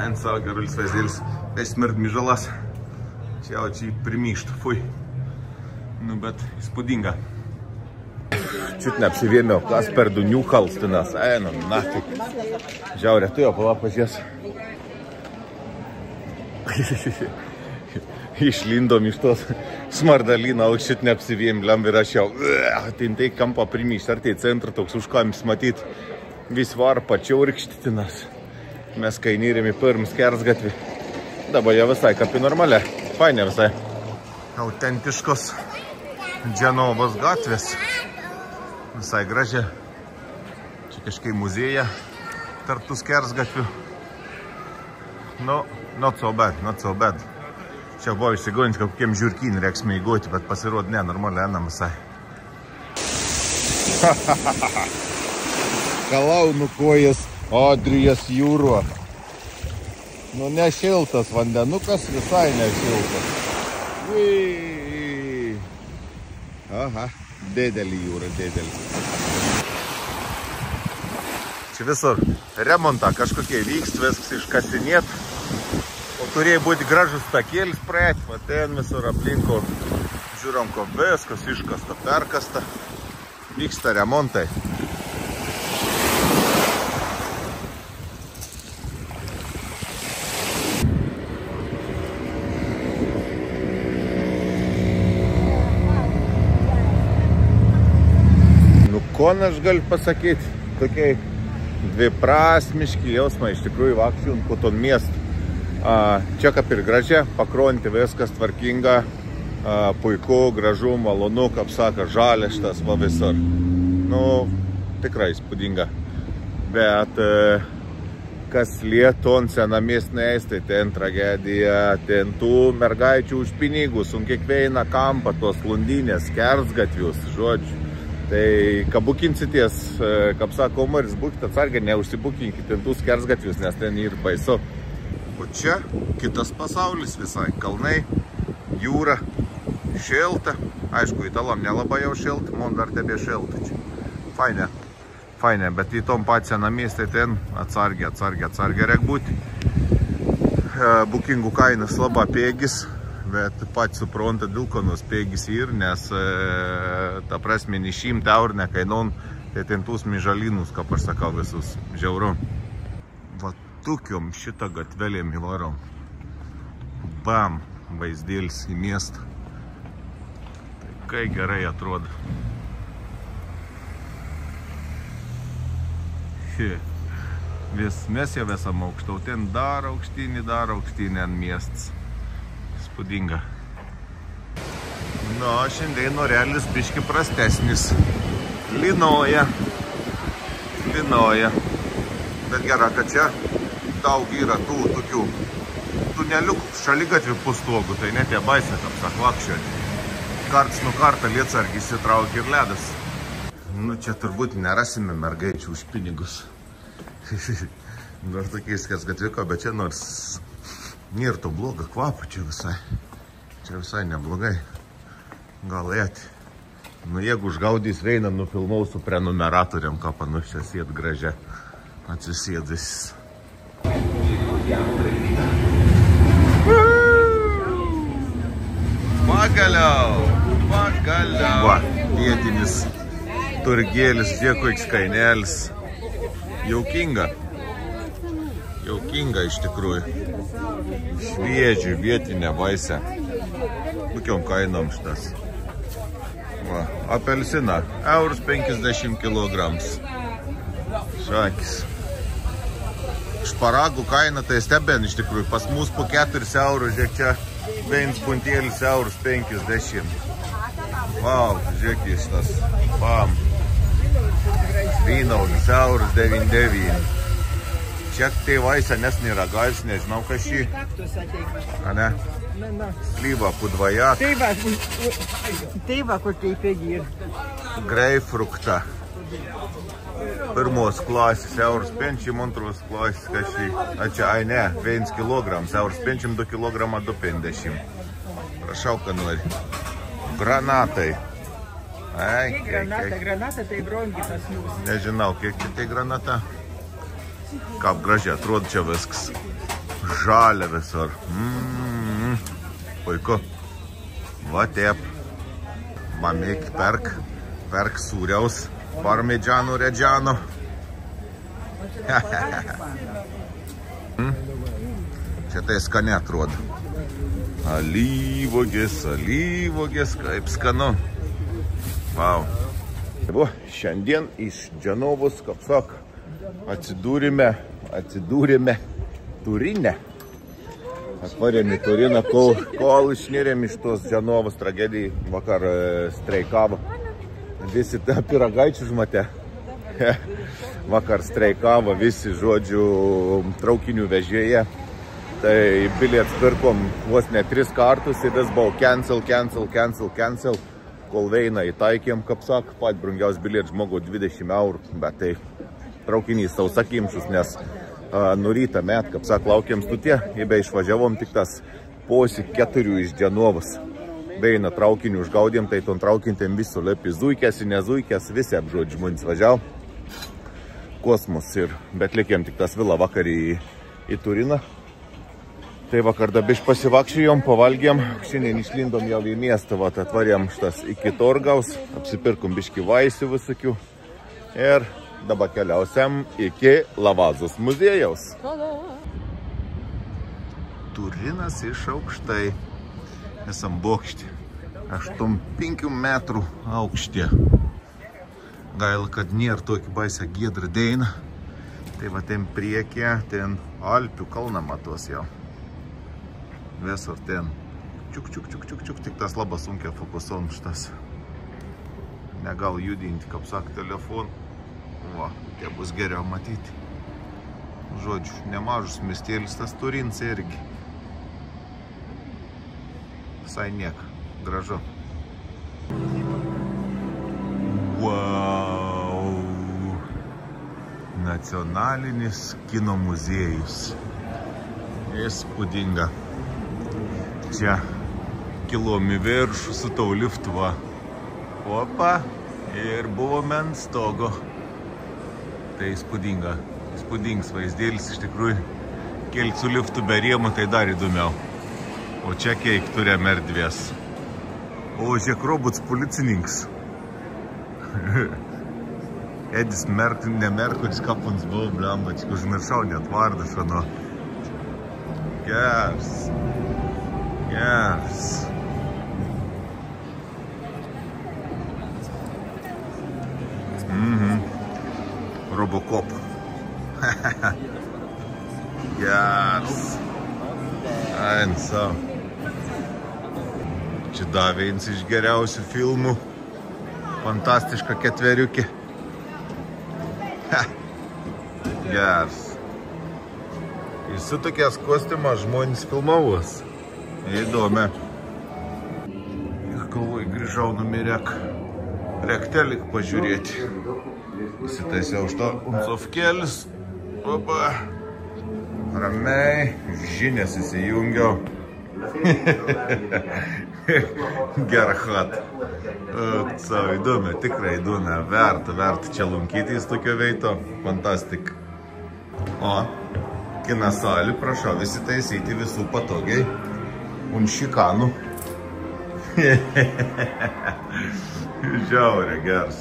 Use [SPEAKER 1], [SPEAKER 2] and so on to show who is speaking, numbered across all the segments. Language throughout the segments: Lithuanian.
[SPEAKER 1] Fain savo gerulis vaizdėlis. Esmirt myžalas. Čia jau čia primyštų, fui. Nu, bet įspūdinga. Čiut neapsivėmiau, kas per du niuchalstinas. Einu, naktį. Žiaurė, tu jau palapažies. Išlindom iš tos smardalyną, o šit neapsivėmliam ir aš jau tintai kampą primyšt, ar tai centrą toks užkamis matyt. Vis var pačiau rikštitinas. Mes kainyrėm į pirm skersgatvį. Dabar jau visai kaip į normalę. Fainė visai. Autentiškos
[SPEAKER 2] Dženovos gatvės. Visai gražia. Čia kažkai muziejai tarp tų skersgatvių. Nu, not so bad. Čia buvo išsigonis, kokiem žiūrkynį reiksime įgoti, bet pasirodė ne, normaliai einam visai. Kalaunų kojas Adrijos jūro. Nu, nešiltas vandenukas, visai nešiltas. Ui. Aha, didelį jūrą, didelį. Čia visur remontą kažkokie vykst, viskas iškasinėt. O turėjo būti gražus takėlis praeit, va ten visur aplinko. Žiūrom, ko viskas iškasta, perkasta. Vyksta remontai. Ko aš galiu pasakyti, tokiai dviprasmiški jausmai, iš tikrųjų vakščių po ton miestą. Čia kaip ir gražia, pakronti viskas tvarkinga, puiku, gražu, malonu, kaip sako, žalia šitas va visur. Nu, tikrai įspūdinga. Bet kas lieton senamiestiniais, tai ten tragedija, ten tų mergaičių už pinigus, un kiekvieną kampą tos lundinės, kersgatvius, žodžiu. Tai, ką bukinsities, kaip sako Omaris, būkite atsargiai, neužsibukinkite tų skersgatvius, nes ten ir baisu. O čia kitas pasaulis visai. Kalnai, jūra, šilta. Aišku, italam nelabai jau šilta, man dar tebė šilta čia. Fainė, bet į tom pat senamiestį ten atsargiai reik būti. Bukingų kainas labai pėgis. Bet pats supranta, dėl ko nuspėgis ir, nes ta prasme, ne 100 eurų nekainon, tai ten tūs mižalinus, kaip aš sakau, visus žiauru. Va tokiom šitą gatvelėm įvarom. Bam, vaizdėlis į miestą. Tai kai gerai atrodo. Mes jau esam aukštau, ten dar aukštinį ant miestas. Spūdinga. Nu, šiandien norelis biški prastesnis. Lynoja. Bet gera, kad čia daug yra tų tokių tuneliukų šaligatvių pustogų, tai net jie baisė, kaip sak, lakščioti. Karts nu kartą lietsargį įsitraukia ir ledas. Nu, čia turbūt nerasime mergaičių už pinigus. Nors tokiais skersgatviuko, bet čia nors nėra to blogo kvapo čia visai. Čia visai neblogai. Gal ėti. Nu, jeigu užgaudys Reiną, nufilmau su prenumeratoriam, ką panaš čia sėd gražia. Atsisėdys. Pagaliau. Va, vietinis turgėlis, žieko ekskainelis. Jaukinga iš tikrųjų. Šviežių vietinę vaisę. Kokiom kainom šitas? Va, apelsina. 50 kilograms. Šakis. Šparagų kaina, tai stebėn iš tikrųjų. Pas mus po 4 eurų, žiūrėk čia, viens puntėlis eurus 50. Vau, žiūrėk šitas. Bam. Vynaulis eurus 99. Čia tai vaisa, nes nėra gais, nežinau, kas šį. A ne? Slyva pudvajak.
[SPEAKER 3] Tai va, kur tai pėgir.
[SPEAKER 2] Greifrukta. Pirmos klasės, eurus 5, antros klasės, kas šį. A čia, ai ne, 1 kilograms, eurus 5, 2 kilogramą 2,50. Prašau, ką nori. Granatai. Ai,
[SPEAKER 3] Granata tai bronkitas mūsų.
[SPEAKER 2] Nežinau, kiek čia tai granata. Kaip gražiai atrodo čia viskas. Žalia visur. Puiku. Va taip. Mamėk perk sūriaus. Parmedžiano redžiano. Čia tai skaniai atrodo. Alyvogės, kaip skanu. Vau. Šiandien iš Dženovos, kaip sak, atsidūrėme Turine. Atvarėm į Turiną, kol išnirėm iš tos Dženovos tragedijai, vakar streikavo. Visi pyragaičių žmate. Vakar streikavo visi, žodžiu, traukinių vežėje. Tai bilietus pirkom vos ne 3 kartus ir vis buvo cancel. Kol veina įtaikėm, kaip sak, pat brangiaus bilietų žmogų 20 eurų, bet tai traukinys sausakimšus, nes nurytą met, kaip sak, laukiam stutė, įbe išvažiavom tik tas posi 4 iš Dženovos. Veina traukinių užgaudėm, tai ton traukintėm visų lepi zuikės ir nezuikės, visi apžodžių žmonės važiavo. Kosmos ir, bet likėm tik tas vilą vakar į Turiną. Tai vakar dabiš pasivakščiojom, pavalgėm, šiandien išlindom jau į miestą, vat atvarėm šitas iki Torgaus, apsipirkom biški vaisių visokių ir dabar keliausiam iki Lavazos muziejaus. Turinas iš aukštai, esam bokštį, 8-5 metrų aukštė. Gaila, kad nėra tokį baisę giedrą deiną, tai va ten priekė, ten Alpių kalną matos jau. Visur ten čiuk, tik tas labai sunkia fokuson šitas. Negal judinti, kaip sak, telefon. Va, tie bus geriau matyti. Žodžiu, nemažus miestėlis tas Turins irgi. Visai niek, gražu. Wow! Nacionalinis kino muziejus. Įspūdinga. Čia kilom į viršų su tau liftu, va. Opa, ir buvome ant stogo. Tai įspūdingas vaizdėlis, iš tikrųjų. Kelt su liftu be rėmų, tai dar įdomiau. O čia keik turėm erdvės. O žiek robots policininkas. Edis Merkuris kapuns buvo, blemba, čia užmiršau net vardą šano. Geras. Robocop. Geras. Ainsa. Čia davė jins iš geriausių filmų. Fantastiška ketveriukė. Geras. Ir su tokias kostiumas žmonės filmavos. Įdomi. Ir kalvai grįžau numirėk. Rektelik pažiūrėti. Įsitaisiau už to unsovkėlis. Opa. Ramiai. Žinias įsijungiau. Gerhat. Savo įdomi, tikrai įdomi. Verta čia lankytis tokio veito. Fantastik. O, kinasalį prašau visi taisyti visų patogiai. Un šikanų. Žiauriai geras.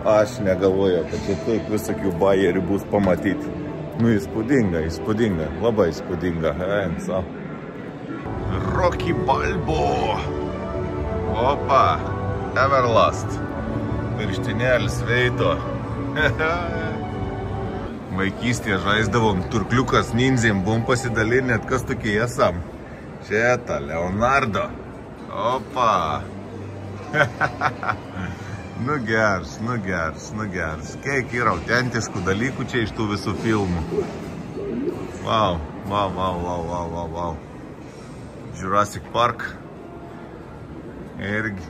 [SPEAKER 2] Aš negalvoju, kad čia taip visokių bajerių bus pamatyti. Nu, įspūdinga, labai įspūdinga. Rocky Balbo. Opa, Everlast. Pirštinėlis veito. Vaikystėje žaisdavom turkliukas ninzėm, buvom pasidalinę, net kas tokie esam. Šieta, Leonardo. Opa. Nu geras. Kiek yra autentiškų dalykų čia iš tų visų filmų. Wow. Jurassic Park. Irgi.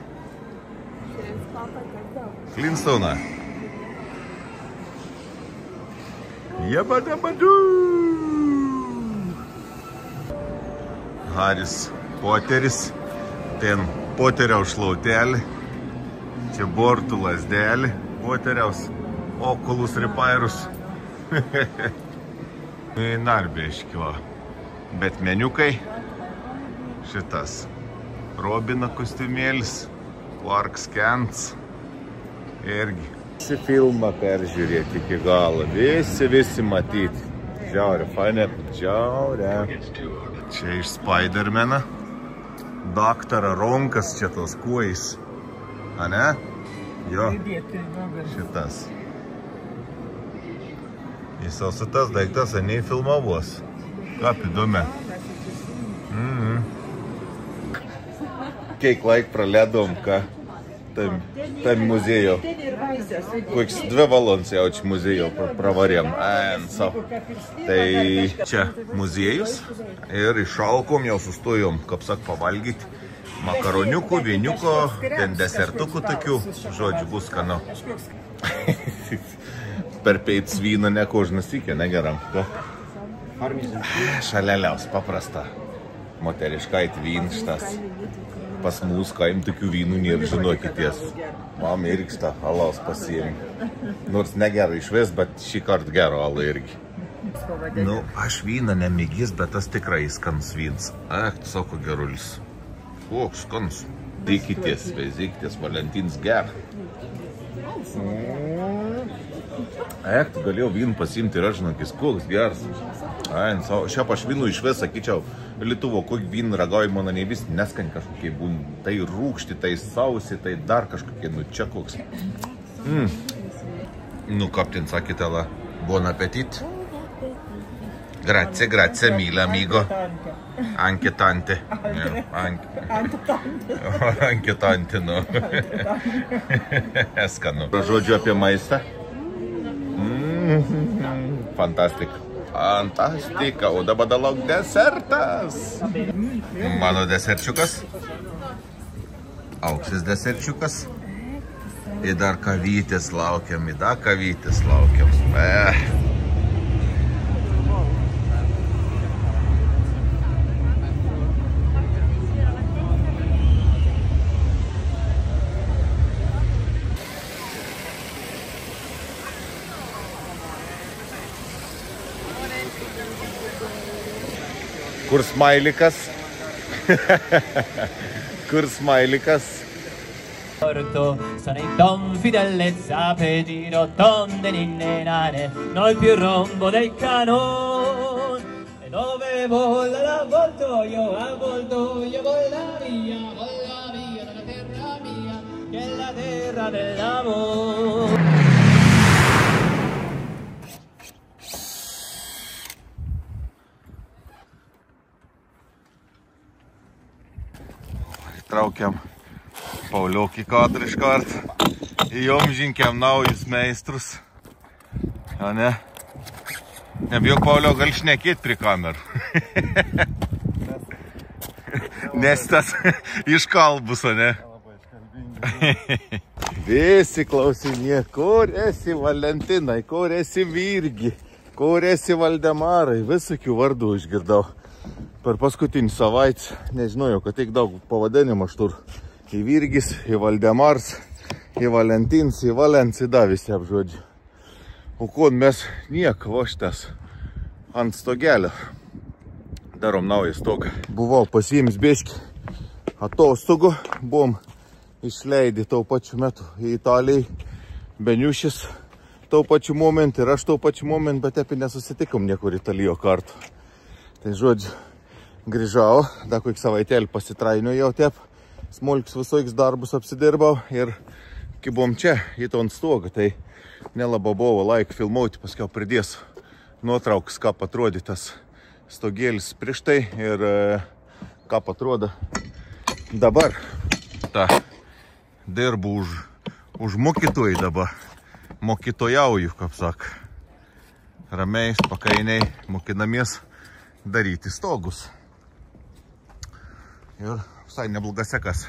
[SPEAKER 2] Flintstone. Jabadabadu. Haris Poteris. Ten Poterio šlautelį. Čia bortų lasdelį. Poteriaus Oculus Repairus. Narbėškio. Bet meniukai. Šitas. Robino kostiumėlis. Clark Kent. Irgi. Visi filmą peržiūrėti iki galo. Visi matyti. Žiaurė, fainė. Čia iš Spidermaną. Daktara Ronkas čia tos kuojais. A ne? Jo. Šitas. Jis su tas daiktas aniai filmavos. Kaip įdomi. Kiek laik praleidom, ką tam muziejų. Koks 2 valandas jau čia muziejų pravarėm. Tai čia muziejus ir išalkom, jau sustojom, kaip sak, pavalgyti. Makaroniukų, vieniuko, ten desertukų tokių, žodžiu, bus skanu. Per peits vyną nekožnas vykė, negeram. Šaleliaus, paprasta. Moteriškait vynštas. Pas mūsų kaim tokių vynų nėra, žinokities. Man irgsta, alaus pasiėmė. Nors negero išves, bet šį kartą gero alą irgi. Nu, aš vyną nemėgis, bet tas tikrai skans vyns. Tu sako gerulis. Koks skans. Veizikitės, Valentins ger. Tu galėjau vynų pasiimti ir aš žinokis, koks geras. Šiaip aš vynų išves, sakyčiau, Lietuvo, kokį vyną ragauju, mano ne vis neskan kažkokie būn. Tai rūkšti, tai sausi, tai dar kažkokie, nu čia koks. Nu, kaptin, sakėtela, bon appetit. Grazie, grazie, mille, amigo. Anche tante. Anche tante, nu. Skanu. Žodžiu apie maistą. Fantastika. Fantastika, o dabar lauk desertas. Mano deserčiukas. Auksis deserčiukas. Ir dar kavytės laukiam, Kur smailikas? Kur smailikas?
[SPEAKER 4] Sono in confidenza per dire tonde ninnenane, non più rombo del canon. E dove vola l'avvoltoio, vola via dalla terra mia, che è la terra dell'amore.
[SPEAKER 2] Traukiam Pauliokį kadrą iš karto. Įjomžinkiam naujus meistrus. O ne? Nebijok, Paulio, gal šnekėt prie kamerų. Nes tas iš kalbus, o ne? Visi klausinė, kur esi Valentinai, kur esi Virgi, kur esi Valdemarai. Visokių vardų išgirdau. Per paskutinį savaitę nežinojau, kad tiek daug pavadinimų aš tur. Į Virgis, į Valdemars, į Valentins, į Valens, į visi apžodžiu. O kon mes nieko voštas ant stogelio. Darom naują stogą. Buvau pasiims biškį atostogų. Buvom išleidį tau pačiu metu į Italijai. Beniušis tau pačiu momentu ir aš tau pačiu momentu, bet apie nesusitikom niekur Italijo kartu. Tai žodžiu, grįžau, dar kokį savaitėlį pasitrainiu jau tep, smulkius visokius darbus apsidirbau ir kai buvom čia, į tą ant stogą, tai nelaba buvo laik filmuoti, paskiau pridės nuotraukas, ką patrodė tas stogėlis prieš tai ir ką patrodo dabar. Ta, dirbu už mokytojai dabar, mokytojauju, kaip sak, ramiai, pakainiai, mokinamies daryti stogus. Ir visai neblogas sekas.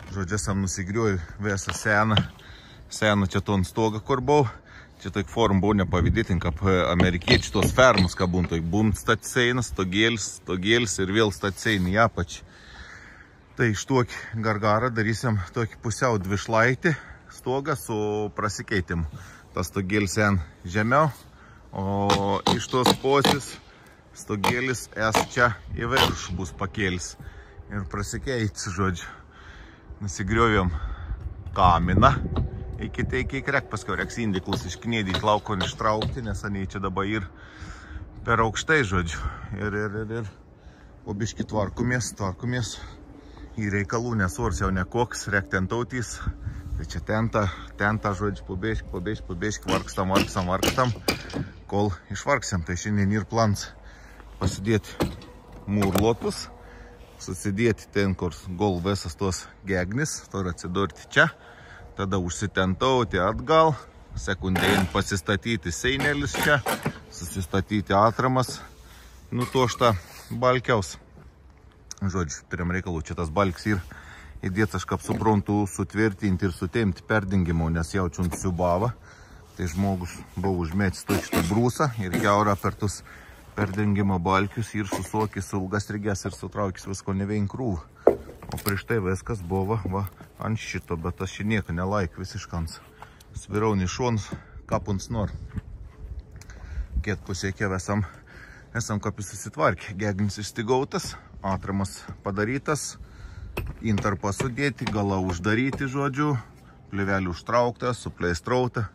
[SPEAKER 2] Žodžiu, esam nusigriuoju visą seną čia ton stogą, kur buvau. Čia tokia forma buvo nepavydėtin, kaip amerikiečių tos fermus, ką būn. Tai būn staceinas, stogėlis ir vėl staceini į apačį. Tai iš tokį gargarą darysim tokį pusiau dvišlaitį stogą su prasikeitimu. Tas stogėlis sen žemiau, o iš tos pusės stogėlis čia į viršų bus pakėlis ir prasikeits, žodžiu. Nusigriovėm kaminą. Iki krek, paskiau reiks indiklus išknėdyti lauko ir ištraukti, nes aniai čia dabar ir per aukštai, žodžiu. Ir po biškį tvarkomės. Į reikalų, nes ors jau nekoks, reik ten tautys. Tai čia tenta, žodžiu, po biškį, vargstam, kol išvargsim. Tai šiandien ir plans pasidėti mūrlotus, susidėti ten, kur gol visas tos gegnis, tur atsidurti čia, tada užsitentauti atgal, sekundėjant pasistatyti seinelis čia, susistatyti atramas, nutoštą balkiaus. Žodžiu, turim reikalų, čia tas balks ir įdėts, aš kaip suprantu, sutvirtinti ir sutemti perdengimo, nes jaučiant siubavą. Tai žmogus buvo užmėtis to šitą brūsą ir kiaurą per tus perdengimo balkius ir susokis ilgas rygės ir sutraukis visko nevein krūvų. O prieš tai viskas buvo va, ant šito, bet aš šį nieko nelaik visiškans. Svirauni šons, kapuns nor. Kiek pasiekė esam kaip susitvarkė. Gegnis išstigautas, atramas padarytas, intarpą sudėti, galą uždaryti, žodžiu, plėvelį užtraukta, supleistrauta,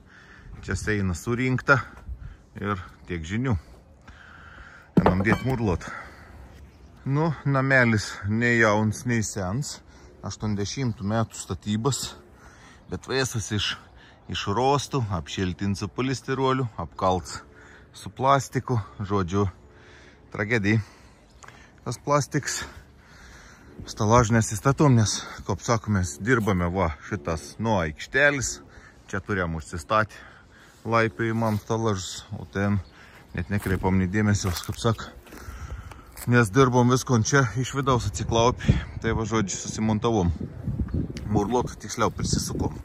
[SPEAKER 2] čia seina surinkta ir tiek žinių. Einam dėti mūrlot. Nu, namelis nei jauns, nei sens, 80 metų statybas, bet vėsus iš rostų, apšiltint su polistiroliu, apkalts su plastiku, žodžiu, tragedijai. Tas plastiks stalažinės įstatom, nes, kaip sakomės, dirbame va šitas nuo aikštelis, čia turėjom užsistatyti laipiojimam stalažus, o ten net nekreipom nei dėmesio, kaip sak, nes dirbom visko čia iš vidaus atsiklaupį, tai va žodžiu susimontavom. Mūrlotų tiksliau prisisukom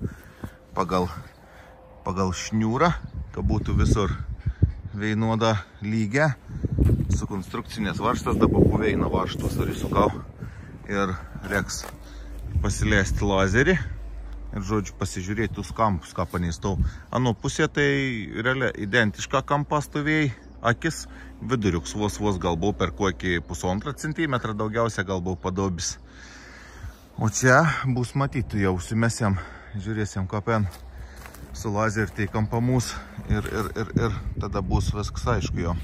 [SPEAKER 2] pagal šniūrą, kad būtų visur vienoda lygia, su konstrukcinės varžtas, dabar puveina varžtos ir įsukau ir reiks pasileisti lazerį ir, žodžiu, pasižiūrėti tuos kampus, ką paneistau. Ano pusė tai realia identiška kampa stovėjai, akis, viduriuks vos gal buvo per kokį 1,5 centimetrą, daugiausia gal buvo padobis. O čia bus matyti, jau užsimesėm, žiūrėsim kapen su lazerį, tai kampa mūsų ir tada bus viskas aišku jo.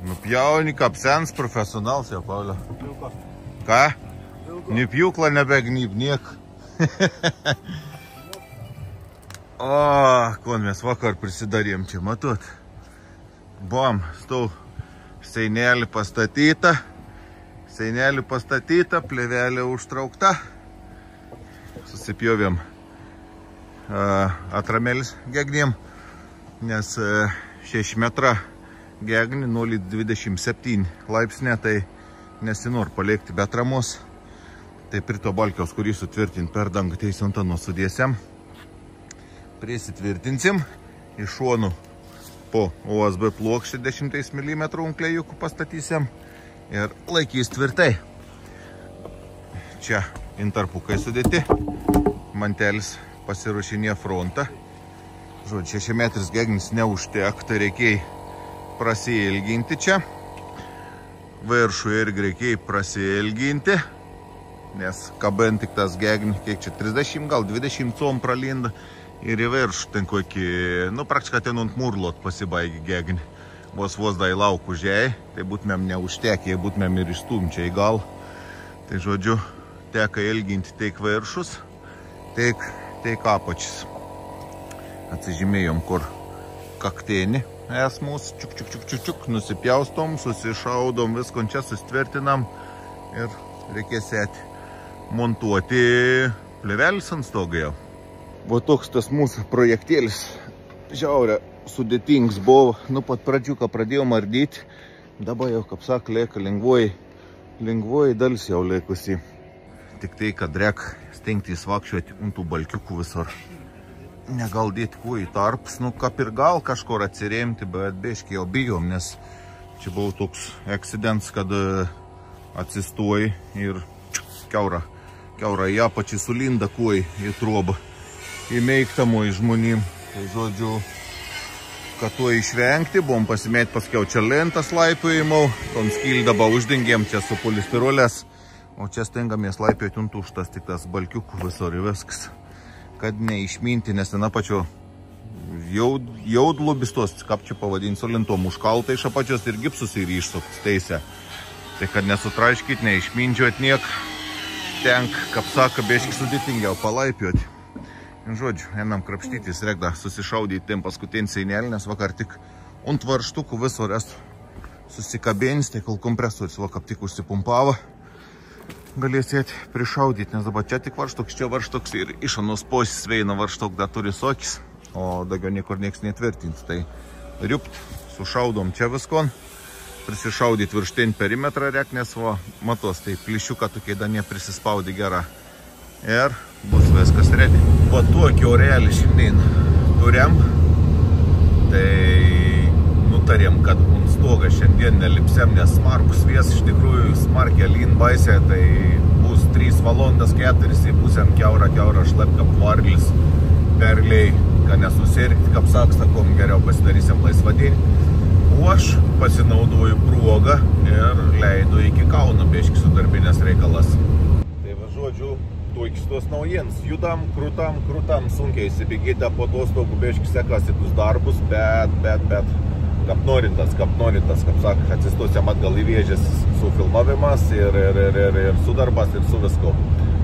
[SPEAKER 2] Nupjauni kaip sens profesionals jau, Paulio. Ką? Nepjūklą nebegnyb niek. O, kon mes vakar prisidarėm čia, matot. Bom, stau seinelį pastatyta, plėvelė užtraukta. Susipjovėm atramelis gegnim, nes 6 metrą gegni 0,27 laipsnė, tai nesinor palikti be atramos. Tai prie to balkiaus, kurį sutvirtinti per dangą teisintą nusudėsiam. Prisitvirtinsim, iš šonų po OSB plokštį 10 mm unklėjukų pastatysim ir laikys tvirtai. Čia intarpukai sudėti, mantelis pasiruošinė frontą. Žodžiu, 6 metris gegnis neužtek, tai reikėjo prasiilginti čia. Viršų irgi reikėjo prasiilginti, nes kabint tik tas gegnis, kiek čia 30, gal 20 com pralinda. Ir į viršų ten kokį, nu praktiškai ten ant mūrlot pasibaigi gegni. Vos dai lauk užėjai, tai būtumėm neužtekę, jei būtumėm ir išstumčiai į gal. Tai žodžiu, teka ilginti teik viršus, teik apačis. Atsižymėjom, kur kaktėni es mūsų, čiuk, nusipjaustom, susišaudom, visko čia sustvirtinam ir reikės montuoti plėvelis ant stogą jau. Va toks tas mūsų projektėlis, žiaurė sudėtingas buvo, nu pat pradžių, ką pradėjom ardyti, dabar jau, kaip sak, lieka lengvoji dalis jau liekusi. Tik tai, kad reik stengtis vakščiuoti ant tų balkiukų visur. Negal dėti kuo į tarpus, nu kaip ir gal kažkur atsiremti, bet beškai jau bijom, nes čia buvo toks akcidents, kad atsistoji ir kiaura į apačį sulinda kuo į trobą. Įmeiktamų į žmonėm. Tai žodžiu, kad to išvengti, buvom pasimėti paskiau čia lentas laipiojimau, ton skildabą uždengėm čia su polistirolės, o čia stengamės laipioti ant užtas tik tas balkiukų visur į viskas. Kad neišminti, nes ten apačio jaudlubis tos, kaip čia pavadinsiu, lentom užkalta iš apačios ir gipsus įryštų teisę. Tai kad nesutraiškit, neišmindžiuot niek, tenk, kaip sako, biški sudėtingiau palaipiuoti. Žodžiu, einam krapštytis, reikia susišaudyti tiem paskutinį seinelį, nes vakar tik ant varštukų viso resto susikabėnis, tai kol kompresorius vakar tik užsipumpavo. Galėsėt prišaudyti, nes dabar čia tik varštuks, čia varštuks ir iš anos posis veina varštuk dar turi sokis, o daugiau niekur nieks netvirtins. Tai riupt, sušaudom čia viskon, prisišaudyti virš ten perimetrą rek, nes va, matos, tai plyšiuką tokie dar neprisispaudi gerą. Ir bus viskas ready. Va tokį orelį šiandien turėm, tai nutarėm, kad ant stogą šiandien nelipsėm, nes smarkus vės, iš tikrųjų smarkiai lyn baisė, tai bus 3 valandas 4 į pusėm kiaurą šlapka varlis perliai, kad nesusirgti, kaip saksakom, geriau pasidarysim laisvadienį. O aš pasinaudoju progą ir leidu iki Kauno biški su darbinės reikalas. Tai va žodžiu, tuokis naujiems, judam, krutam, sunkiai įsibėgėte po tos togų biški sekasi tus darbus, bet, kaip norintas, kaip sako, atsistosiam atgal į Vėžės su filmavimas ir su darbas ir su visko.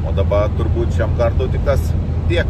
[SPEAKER 2] O dabar turbūt šiam kartu tik tas tiek.